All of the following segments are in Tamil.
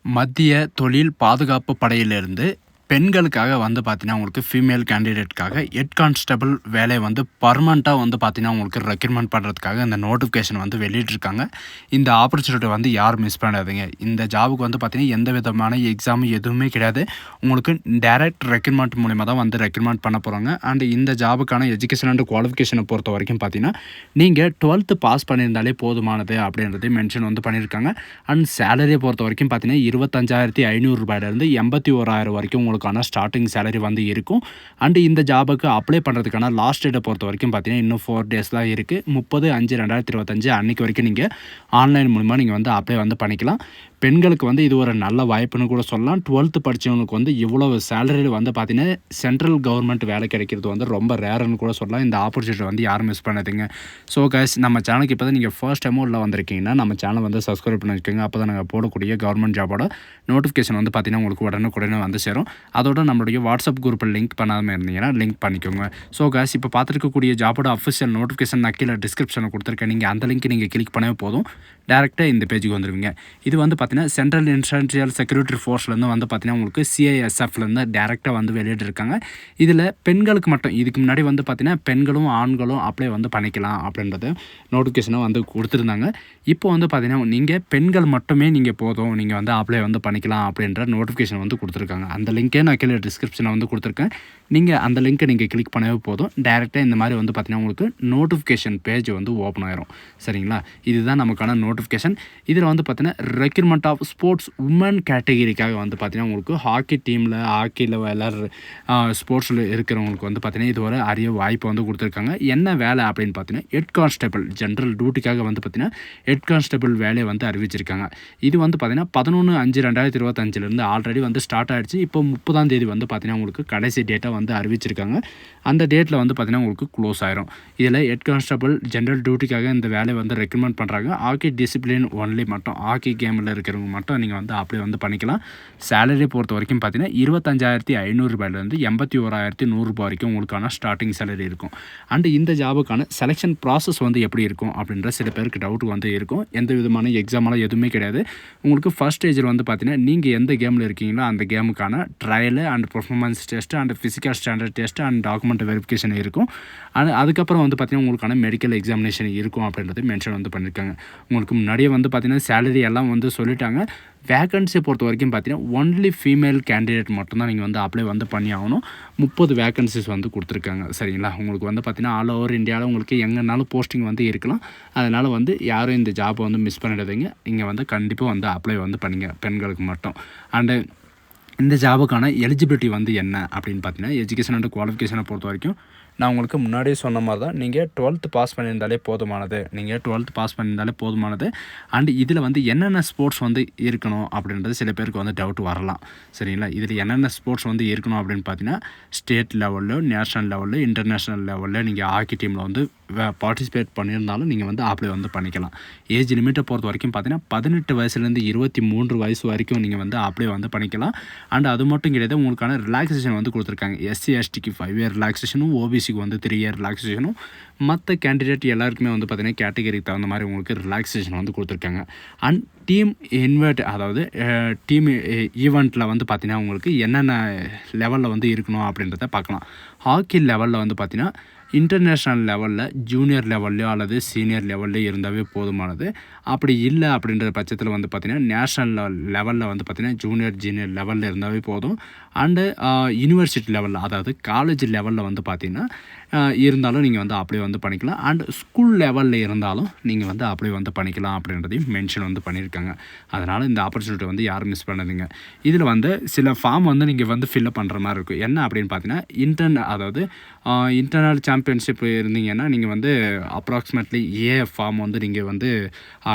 மத்திய தொழில் பாதுகாப்பு படையிலிருந்து பெண்களுக்காக வந்து பார்த்தீங்கன்னா, உங்களுக்கு ஃபீமேல் கேண்டிடேட்காக ஹெட் கான்ஸ்டபிள் வேலைய வந்து பர்மனெண்ட்டா வந்து பார்த்தீங்கன்னா, உங்களுக்கு ரெக்ரூட்மெண்ட் பண்ணுறதுக்காக இந்த நோட்டிஃபிகேஷன் வந்து வெளியிட்டிருக்காங்க. இந்த ஆப்பர்ச்சுனிட்டி வந்து யாரும் மிஸ் பண்ணாதீங்க. இந்த ஜாபுக்கு வந்து பார்த்தீங்கன்னா, எந்த விதமான எக்ஸாம் எதுவுமே கிடையாது. உங்களுக்கு டைரக்ட் ரெக்ரூட்மெண்ட் மூலியமா தான் வந்து ரெக்ரூட்மெண்ட் பண்ண போறாங்க. அண்ட் இந்த ஜாபுக்கான எஜுகேஷன் அண்ட் குவாலிஃபிகேஷனை பொறுத்த வரைக்கும் பார்த்தீங்கன்னா, நீங்க 12th பாஸ் பண்ணியிருந்தாலே போதுமானது அப்படின்றதையும் மென்ஷன் வந்து பண்ணியிருக்காங்க. அண்ட் சேலரியை பொறுத்த வரைக்கும் பார்த்தீங்கன்னா, ரூ. 25,500 81,000 வரைக்கும் உங்களுக்கான ஸ்டார்டிங் சேலரி வந்து இருக்கும். அண்ட் இந்த ஜாபுக்கு அப்ளை பண்ணுறதுக்கான லாஸ்ட் டேட்டை பொறுத்த வரைக்கும் பார்த்தீங்கன்னா, இன்னும் 4 டேஸ் தான் இருக்குது. 30/5/2025 அன்றைக்கு வரைக்கும் நீங்கள் ஆன்லைன் மூலமாக நீங்கள் வந்து அப்ளை வந்து பண்ணிக்கலாம். பெண்களுக்கு வந்து இது ஒரு நல்ல வாய்ப்புன்னு கூட சொல்லலாம். 12th படித்தவங்களுக்கு வந்து இவ்வளவு சேலரி வந்து பார்த்தீங்கன்னா, சென்ட்ரல் கவர்மெண்ட் வேலை கிடைக்கிறது வந்து ரொம்ப ரேர்னு கூட சொல்லலாம். இந்த ஆப்பர்ச்சுனிட்டி வந்து யாரும் மிஸ் பண்ணாதீங்க. ஸோ கைஸ், நம்ம சேனலுக்கு இப்போ தான் நீங்கள் ஃபர்ஸ்ட் டைமும் உள்ள வந்திருக்கீங்கன்னா, நம்ம சேனலை வந்து சப்ஸ்கிரைப் பண்ணி வச்சுக்கோங்க. அப்போ தான் நாங்கள் போடக்கூடிய கவர்மெண்ட் ஜாபோட நோட்டிஃபிகேஷன் வந்து பார்த்தீங்கன்னா, உங்களுக்கு உடனுக்குடனே வந்து சேரும். அதோட நம்மளுடைய வாட்ஸ்அப் குரூப்பில் லிங்க் பண்ணாமல் இருந்தீங்கன்னா லிங்க் பண்ணிக்கோங்க. ஸோ கைஸ், இப்போ பார்த்துருக்கக்கூடிய ஜாபோட அஃபிஷியல் நோட்டிஃபிகேஷன் நான் கீழே டிஸ்கிரிப்ஷனில் கொடுத்துருக்கேன். நீங்கள் அந்த லிங்க் நீங்கள் கிளிக் பண்ணவே போதும், டேரெக்டாக இந்த பேஜுக்கு வந்துடுவீங்க. இது வந்து பார்த்தீங்கன்னா, சென்ட்ரல் இன்டெலிஜென்ஸ் செக்யூரிட்டி ஃபோர்ஸ்லேருந்து வந்து பார்த்தீங்கன்னா, உங்களுக்கு சிஐஎஸ்எஃப்லேருந்து டேரெக்டாக வந்து வெளியிட்டிருக்காங்க. இதில் பெண்களுக்கு மட்டும், இதுக்கு முன்னாடி வந்து பார்த்தீங்கன்னா, பெண்களும் ஆண்களும் அப்ளை வந்து பண்ணிக்கலாம் அப்படின்றது நோட்டிஃபிகேஷனை வந்து கொடுத்துருந்தாங்க. இப்போ வந்து பார்த்தீங்கன்னா, நீங்கள் பெண்கள் மட்டுமே நீங்கள் போதும், நீங்கள் வந்து அப்ளை வந்து பண்ணிக்கலாம் அப்படின்ற நோட்டிஃபிகேஷன் வந்து கொடுத்துருக்காங்க. அந்த லிங்க்கே நான் கீழே டிஸ்கிரிப்ஷனில் வந்து கொடுத்துருக்கேன். நீங்கள் அந்த லிங்க்கை நீங்கள் கிளிக் பண்ணவே போதும், டேரெக்டாக இந்த மாதிரி வந்து பார்த்தீங்கன்னா, உங்களுக்கு நோட்டிஃபிகேஷன் பேஜ் வந்து ஓப்பன் ஆயிரும். சரிங்களா? இதுதான் நமக்கான நோட்டிஃபிகேஷன். இதில் வந்து பார்த்தீங்கன்னா, ரெக்ரூட்மெண்ட் ஆஃப் ஸ்போர்ட்ஸ் உமன் கேட்டகிரிக்காக வந்து பார்த்தீங்கன்னா, உங்களுக்கு ஹாக்கி டீமில் ஹாக்கியில் ஸ்போர்ட்ஸில் இருக்கிறவங்களுக்கு வந்து பார்த்தீங்கன்னா, இது ஒரு அரிய வாய்ப்பு வந்து கொடுத்துருக்காங்க. என்ன வேலை அப்படின்னு பார்த்தீங்கன்னா, ஹெட் கான்ஸ்டபிள் ஜென்ரல் டியூட்டிக்காக வந்து பார்த்தீங்கன்னா, ஹெட் கான்ஸ்டபிள் வேலையை வந்து அறிவிச்சிருக்காங்க. இது வந்து பார்த்தீங்கன்னா, 11/5/2025 ஆல்ரெடி வந்து ஸ்டார்ட் ஆகிடுச்சு. இப்போ 30ஆம் தேதி வந்து பார்த்தீங்கன்னா, உங்களுக்கு கடைசி டேட்டை வந்து அறிவிச்சிருக்காங்க. அந்த டேட்டில் வந்து பார்த்தீங்கன்னா, உங்களுக்கு க்ளோஸ் ஆயிரும். இதில் ஹெட் கான்ஸ்டபிள் ஜென்ரல் டியூட்டிக்காக இந்த வேலையை வந்து ரெக்ரூட்மெண்ட் பண்ணுறாங்க. ஹாக்கி டிசிப்ளின் ஒன்லி மட்டும், ஹாக்கி கேமில் இருக்கிறவங்க மட்டும் நீங்கள் வந்து அப்ளை வந்து பண்ணிக்கலாம். சேலரி பொறுத்த வரைக்கும் பார்த்தீங்கன்னா, ரூ. 25,500 81,100 வரைக்கும் உங்களுக்கான ஸ்டார்டிங் சேலரி இருக்கும். அண்ட் இந்த ஜாபுக்கான செலெக்ஷன் ப்ராசஸ் வந்து எப்படி இருக்கும் அப்படின்ற சில பேருக்கு டவுட் வந்து இருக்கும். எந்த விதமான எக்ஸாமெல்லாம் எதுவுமே கிடையாது. உங்களுக்கு ஃபர்ஸ்ட் ஸ்டேஜில் வந்து பார்த்தீங்கன்னா, நீங்கள் எந்த கேமில் இருக்கீங்களோ அந்த கேமுக்கான trial and performance test and physical standard test and document verification இருக்கும். அதுக்கப்புறம் வந்து பார்த்தீங்கன்னா, உங்களுக்கான மெடிக்கல் எக்ஸாமினேஷன் இருக்கும் அப்படின்றது மென்ஷன் வந்து பண்ணியிருக்காங்க. உங்களுக்கு முன்னாடியே வந்து பார்த்தீங்கன்னா, சேலரி எல்லாம் வந்து சொல்லிட்டாங்க. வேக்கன்சியை பொறுத்த வரைக்கும் பார்த்தீங்கன்னா, ஒன்லி ஃபீமேல் கேண்டிடேட் மட்டும்தான் நீங்கள் வந்து அப்ளை வந்து பண்ணி ஆகணும். 30 வேக்கன்சிஸ் வந்து கொடுத்துருக்காங்க. சரிங்களா? உங்களுக்கு வந்து பார்த்தீங்கன்னா, ஆல் ஓவர் இந்தியாவில் உங்களுக்கு எங்கேனாலும் போஸ்டிங் வந்து இருக்கலாம். அதனால் வந்து யாரும் இந்த ஜாப்பை வந்து மிஸ் பண்ணிடாதீங்க. இங்கே வந்து கண்டிப்பாக வந்து அப்ளை வந்து பண்ணுங்க, பெண்களுக்கு மட்டும். அண்டு இந்த ஜாபுக்கான எலிஜிபிலிட்டி வந்து என்ன அப்படின்னு பார்த்தீங்கன்னா, எஜுகேஷன் அண்ட் குவாலிஃபிகேஷனை பொறுத்த வரைக்கும் நான் உங்களுக்கு முன்னாடியே சொன்ன மாதிரி தான், நீங்கள் 12th பாஸ் பண்ணியிருந்தாலே போதுமானது. நீங்கள் 12th பாஸ் பண்ணியிருந்தாலே போதுமானது. அண்ட் இதில் வந்து என்னென்ன ஸ்போர்ட்ஸ் வந்து இருக்கணும் அப்படின்றது சில பேருக்கு வந்து டவுட் வரலாம். சரிங்களா? இதில் என்னென்ன ஸ்போர்ட்ஸ் வந்து இருக்கணும் அப்படின்னு பார்த்தீங்கன்னா, ஸ்டேட் லெவலில், நேஷ்னல் லெவலில், இன்டர்நேஷ்னல் லெவலில் நீங்கள் ஹாக்கி டீமில் வந்து பார்ட்டிசிபேட் பண்ணியிருந்தாலும் நீங்கள் வந்து அப்ளை வந்து பண்ணிக்கலாம். ஏஜ் லிமிட்டை பொறுத்த வரைக்கும் பார்த்தீங்கன்னா, 18 வயசுலேருந்து 23 வயசு வரைக்கும் நீங்கள் வந்து அப்ளை வந்து பண்ணிக்கலாம். அண்ட் அது மட்டும் கிடையாது, உங்களுக்கான ரிலாக்ஸேஷன் வந்து கொடுத்துருக்காங்க. எஸ்சி எஸ்டிக்கு 5 இயர் ரிலாக்ஸேஷனும், ஓபிசிக்கு வந்து 3 இயர் ரிலாக்ஸேஷனும், மற்ற கேண்டிடேட் எல்லாருக்குமே வந்து பார்த்தீங்கன்னா, கேட்டகரிக்கு தகுந்த மாதிரி உங்களுக்கு ரிலாக்ஸேஷன் வந்து கொடுத்துருக்காங்க. அண்ட் டீம் அதாவது டீம் ஈவெண்ட்டில் வந்து பார்த்தீங்கன்னா, உங்களுக்கு என்னென்ன லெவலில் வந்து இருக்கணும் அப்படின்றத பார்க்கலாம். ஹாக்கி லெவலில் வந்து பார்த்தீங்கன்னா, இன்டர்நேஷ்னல் லெவலில் ஜூனியர் லெவல்லையோ அல்லது சீனியர் லெவல்லையோ இருந்தாவே போதுமானது. அப்படி இல்லை அப்படின்ற பட்சத்தில் வந்து பார்த்திங்கன்னா, நேஷ்னல் லெவலில் வந்து பார்த்திங்கன்னா, ஜூனியர் லெவலில் இருந்தாவே போதும். அண்டு யூனிவர்சிட்டி லெவலில், அதாவது காலேஜ் லெவலில் வந்து பார்த்திங்கன்னா இருந்தாலும் நீங்கள் வந்து அப்ளை வந்து பண்ணிக்கலாம். அண்ட் ஸ்கூல் லெவலில் இருந்தாலும் நீங்கள் வந்து அப்ளை வந்து பண்ணிக்கலாம் அப்படின்றதையும் மென்ஷன் வந்து பண்ணியிருக்காங்க. அதனால் இந்த ஆப்பர்ச்சுனிட்டி வந்து யாரும் மிஸ் பண்ணாதீங்க. இதில் வந்து சில ஃபார்ம் வந்து நீங்கள் வந்து ஃபில்அப் பண்ணுற மாதிரி இருக்கும். என்ன அப்படின்னு பார்த்தீங்கன்னா, அதாவது இன்டர்னல் சாம்பியன்ஷிப் இருந்தீங்கன்னா நீங்கள் வந்து அப்ராக்சிமேட்லி ஏ ஃபார்ம் வந்து நீங்கள் வந்து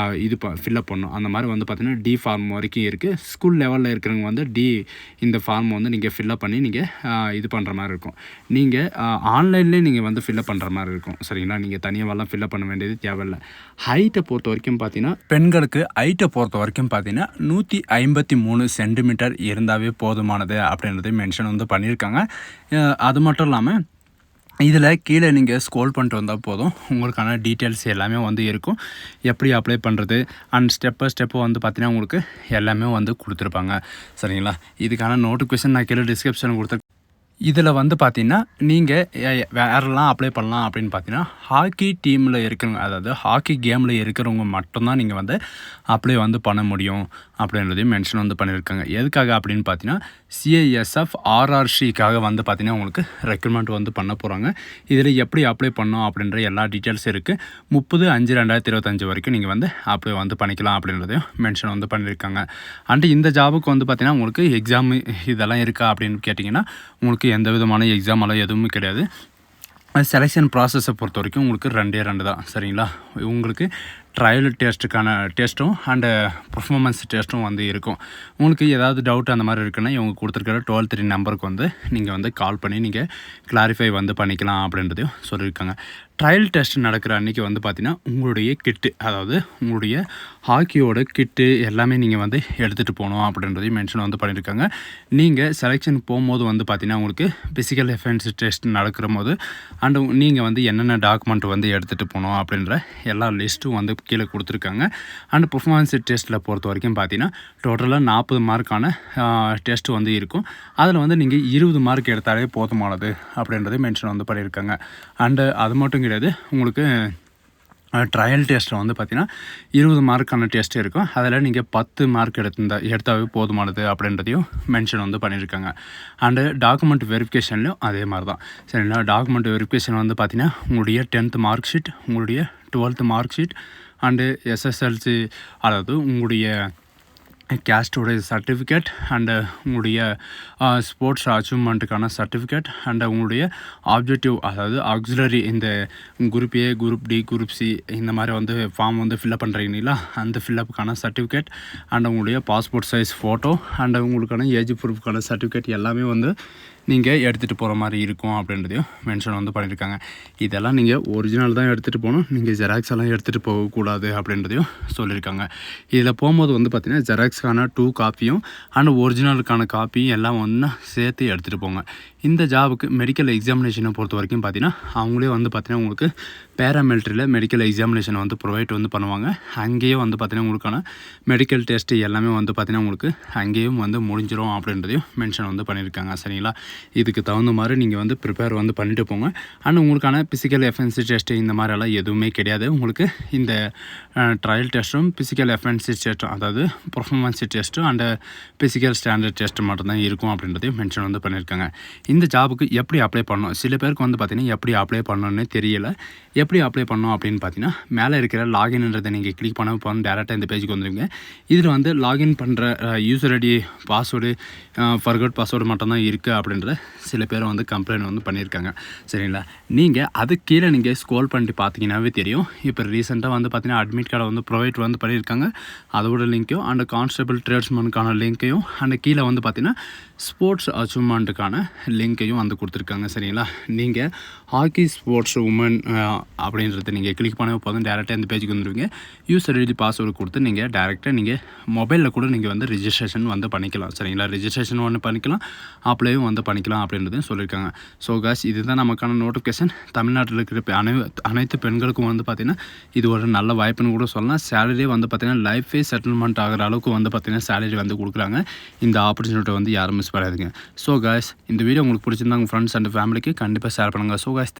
ஃபில்அப் பண்ணணும். அந்த மாதிரி வந்து பார்த்தீங்கன்னா, டி ஃபார்ம் வரைக்கும் இருக்குது. ஸ்கூல் லெவலில் இருக்கிறவங்க வந்து இந்த ஃபார்ம் வந்து நீங்கள் ஃபில்அப் பண்ணி நீங்கள் இது பண்ணுற மாதிரி இருக்கும். நீங்கள் ஆன்லைன்லேயே நீங்கள் வந்து ஃபில்அப் பண்ணுற மாதிரி இருக்கும். சரிங்களா? நீங்கள் தனியாகலாம் ஃபில்அப் பண்ண வேண்டியது தேவையில்லை. ஹைட்டை பொறுத்த வரைக்கும் பார்த்தீங்கன்னா, பெண்களுக்கு ஹைட்டை பொறுத்த வரைக்கும் பார்த்தீங்கன்னா 153 சென்டிமீட்டர் இருந்தாவே போதுமானது அப்படின்றத மென்ஷன் வந்து பண்ணியிருக்காங்க. அது மட்டும் இல்லாமல் இதில் கீழே நீங்கள் ஸ்க்ரோல் பண்ணிட்டு வந்தால் போதும், உங்களுக்கான டீட்டெயில்ஸ் எல்லாமே வந்து இருக்கும். எப்படி அப்ளை பண்ணுறது அண்ட் ஸ்டெப்பு வந்து பார்த்தீங்கன்னா உங்களுக்கு எல்லாமே வந்து கொடுத்துருப்பாங்க. சரிங்களா? இதுக்கான நோட்டிஃபிகேஷன் நான் கீழே டிஸ்கிரிப்ஷன் கொடுத்துருக்கேன். இதில் வந்து பார்த்தீங்கன்னா நீங்கள் வேறெல்லாம் அப்ளை பண்ணலாம் அப்படின்னு பார்த்தீங்கன்னா, ஹாக்கி டீமில் இருக்கிறவங்க, அதாவது ஹாக்கி கேமில் இருக்கிறவங்க மட்டும்தான் நீங்கள் வந்து அப்ளை வந்து பண்ண முடியும் அப்படின்றதையும் மென்ஷன் வந்து பண்ணியிருக்காங்க. எதுக்காக அப்படின்னு பார்த்தீங்கன்னா, சிஐஎஸ்எஃப் ஆர்ஆர்சிக்காக வந்து பார்த்தீங்கன்னா உங்களுக்கு ரெக்ரூட்மெண்ட் வந்து பண்ண போகிறாங்க. இதில் எப்படி அப்ளை பண்ணணும் அப்படின்ற எல்லா டீட்டெயில்ஸ் இருக்குது. 30/5/2025 வரைக்கும் நீங்கள் வந்து அப்ளை வந்து பண்ணிக்கலாம் அப்படின்றதையும் மென்ஷன் வந்து பண்ணியிருக்காங்க. அண்டு இந்த ஜாபுக்கு வந்து பார்த்தீங்கன்னா உங்களுக்கு எக்ஸாம் இதெல்லாம் இருக்கா அப்படின்னு கேட்டிங்கன்னா, உங்களுக்கு எந்த விதமான எக்ஸாமெல்லாம் எதுவுமே கிடையாது. செலெக்ஷன் ப்ராசஸை பொறுத்த வரைக்கும் உங்களுக்கு 2 தான். சரிங்களா? உங்களுக்கு ட்ரையல் டெஸ்ட்டுக்கான டெஸ்ட்டும் அண்டு பர்ஃபார்மன்ஸ் டெஸ்ட்டும் வந்து இருக்கும். உங்களுக்கு ஏதாவது டவுட் அந்த மாதிரி இருக்குன்னா, இவங்க கொடுத்துருக்கிற 12 நம்பருக்கு வந்து நீங்கள் வந்து கால் பண்ணி நீங்கள் கிளாரிஃபை வந்து பண்ணிக்கலாம் அப்படின்றதையும் சொல்லியிருக்காங்க. ட்ரையல் டெஸ்ட் நடக்கிற அன்றைக்கி வந்து பார்த்திங்கன்னா, உங்களுடைய கிட்டு, அதாவது உங்களுடைய ஹாக்கியோட கிட்டு எல்லாமே நீங்கள் வந்து எடுத்துகிட்டு போகணும் அப்படின்றதையும் மென்ஷன் வந்து பண்ணியிருக்காங்க. நீங்கள் செலெக்ஷன் போகும்போது வந்து பார்த்திங்கன்னா, உங்களுக்கு ஃபிசிக்கல் எஃபென்ஸ் டெஸ்ட் நடக்கிற போது அண்டு நீங்கள் வந்து என்னென்ன டாக்குமெண்ட் வந்து எடுத்துகிட்டு போகணும் அப்படின்ற எல்லா லிஸ்ட்டும் வந்து கீழே கொடுத்துருக்காங்க. அண்ட் பர்ஃபார்மன்ஸ் டெஸ்ட்டில் பொறுத்த வரைக்கும் பார்த்தீங்கன்னா, டோட்டலாக 40 மார்க்கான டெஸ்ட் வந்து இருக்கும். அதில் வந்து நீங்கள் 20 மார்க் எடுத்தாலே போதுமானது அப்படின்றத மென்ஷன் வந்து பண்ணியிருக்காங்க. அண்டு அது மட்டும் கிடையாது, உங்களுக்கு ட்ரையல் டெஸ்ட்டில் வந்து பார்த்திங்கன்னா 20 மார்க்கான டெஸ்ட் இருக்கும். அதில் நீங்கள் 10 மார்க் எடுத்தாவே போதுமானது அப்படின்றதையும் மென்ஷன் வந்து பண்ணியிருக்காங்க. அண்டு டாக்குமெண்ட் வெரிஃபிகேஷன்லையும் அதே மாதிரி தான். சரிங்களா? டாக்குமெண்ட் வெரிஃபிகேஷன் வந்து பார்த்திங்கன்னா, உங்களுடைய 10th மார்க் ஷீட், உங்களுடைய 12th mark sheet and SSLC, அதாவது உங்களுடைய கேஸ்டோடைய சர்டிஃபிகேட் அண்டு உங்களுடைய ஸ்போர்ட்ஸ் அச்சீவ்மெண்ட்டுக்கான சர்டிஃபிகேட் அண்டு உங்களுடைய ஆப்ஜெக்டிவ், அதாவது ஆக்சிலரி, இந்த group A, group D, group C இந்த மாதிரி வந்து ஃபார்ம் வந்து ஃபில்அப் பண்ணுறீங்களா, அந்த ஃபில்அப்புக்கான சர்டிஃபிகேட் அண்டு உங்களுடைய பாஸ்போர்ட் சைஸ் ஃபோட்டோ அண்டு உங்களுக்கான ஏஜ் ப்ரூஃப்க்கான சர்டிஃபிகேட் எல்லாமே வந்து நீங்கள் எடுத்துகிட்டு போகிற மாதிரி இருக்கும் அப்படின்றதையும் மென்ஷன் வந்து பண்ணியிருக்காங்க. இதெல்லாம் நீங்கள் ஒரிஜினல் தான் எடுத்துகிட்டு போகணும், நீங்கள் ஜெராக்ஸ் எல்லாம் எடுத்துகிட்டு போகக்கூடாது அப்படின்றதையும் சொல்லியிருக்காங்க. இதில் போகும்போது வந்து பார்த்திங்கன்னா, ஜெராக்ஸ்க்கான 2 காப்பியும் அண்ட் ஒரிஜினலுக்கான காப்பியும் எல்லாம் ஒன்றா சேர்த்து எடுத்துகிட்டு போங்க. இந்த ஜாபுக்கு மெடிக்கல் எக்ஸாமினேஷனை பொறுத்த வரைக்கும் பார்த்திங்கன்னா, அவங்களே வந்து பார்த்திங்கன்னா உங்களுக்கு பேராமிலிட்ரியில் மெடிக்கல் எக்ஸாமினேஷன் வந்து ப்ரொவைட் வந்து பண்ணுவாங்க. அங்கேயே வந்து பார்த்திங்கன்னா உங்களுக்கான மெடிக்கல் டெஸ்ட்டு எல்லாமே வந்து பார்த்திங்கன்னா உங்களுக்கு அங்கேயும் வந்து முடிஞ்சிடும் அப்படின்றதையும் மென்ஷன் வந்து பண்ணியிருக்காங்க. சரிங்களா? இதுக்கு தகுந்த மாதிரி நீங்கள் வந்து ப்ரிப்பேர் வந்து பண்ணிட்டு போங்க. அண்ட் உங்களுக்கான ஃபிசிக்கல் எஃபென்சி டெஸ்ட்டு இந்த மாதிரியெல்லாம் எதுவுமே கிடையாது. உங்களுக்கு இந்த ட்ரையல் டெஸ்ட்டும் ஃபிசிக்கல் எஃபென்சி டெஸ்ட்டும், அதாவது பர்ஃபார்மன்ஸ் டெஸ்ட்டும் அண்டு ஃபிசிக்கல் ஸ்டாண்டர்ட் டெஸ்ட்டு மட்டும்தான் இருக்கும் அப்படின்றதையும் மென்ஷன் வந்து பண்ணியிருக்காங்க. இந்த ஜாபுக்கு எப்படி அப்ளை பண்ணணும், சில பேருக்கு வந்து பார்த்திங்கன்னா எப்படி அப்ளை பண்ணணும்னு தெரியல. எப்படி அப்ளை பண்ணணும் அப்படின்னு பார்த்தீங்கன்னா, மேலே இருக்கிற லாகின்ன்றதை நீங்கள் கிளிக் பண்ண போகணும், டேரெக்டாக இந்த பேஜுக்கு வந்துடுங்க. இதில் வந்து லாகின் பண்ணுற user ID, password, forgot password மட்டும்தான் இருக்குது அப்படின்ற சில பேர் வந்து கம்ப்ளைண்ட் வந்து பண்ணியிருக்காங்க. சரிங்களா? நீங்கள் அது கீழே நீங்கள் ஸ்க்ரோல் பண்ணிட்டு பார்த்தீங்கன்னாவே தெரியும். இப்போ ரீசெண்டாக வந்து பார்த்தீங்கன்னா அட்மிட் கார்டை வந்து ப்ரொவைட் வந்து பண்ணியிருக்காங்க. அதோட லிங்க்கையும் அண்ட் கான்ஸ்டபிள் ட்ரேட்ஸ்மேனுக்கான லிங்க்கையும் அண்ட் கீழே வந்து பார்த்தீங்கன்னா ஸ்போர்ட்ஸ் அச்சீவ்மெண்ட்டுக்கான லிங்க்கையும் வந்து கொடுத்துருக்காங்க. சரிங்களா? நீங்கள் ஹாக்கி ஸ்போர்ட்ஸ் உமன் அப்படின்றத நீங்கள் கிளிக் பண்ண போதும் டேரெக்டாக இந்த பேஜுக்கு வந்துடுவீங்க. யூசர் ஐடி பாஸ்வேர்டு கொடுத்து நீங்கள் டேரெக்டாக நீங்கள் மொபைலில் கூட நீங்கள் வந்து ரிஜிஸ்ட்ரேஷன் வந்து பண்ணிக்கலாம். சரிங்களா? ரிஜிஸ்ட்ரேஷன் ஒன்று பண்ணிக்கலாம், அப்ளையும் வந்து பண்ணிக்கலாம் அப்படின்றதையும் சொல்லியிருக்காங்க. ஸோ காய்ஸ், இதுதான் நமக்கான நோட்டிஃபிகேஷன். தமிழ்நாட்டில் இருக்கிற அனைத்து பெண்களுக்கும் வந்து பார்த்திங்கன்னா இது ஒரு நல்ல வாய்ப்புன்னு கூட சொல்லலாம். சேலரி வந்து பார்த்திங்கன்னா லைஃபே செட்டில்மெண்ட் ஆகிற அளவுக்கு வந்து பார்த்திங்கன்னா சேலரி வந்து கொடுக்குறாங்க. இந்த ஆப்பர்ச்சுனிட்டி வந்து யாரும் மிஸ் பண்ணாதீங்க. ஸோ காய்ஸ், இந்த வீடியோ உங்களுக்கு பிடிச்சிருந்தா உங்கள் ஃப்ரெண்ட்ஸ் அண்ட் ஃபேமிலிக்கு கண்டிப்பாக ஷேர் பண்ணுங்கள். So guys,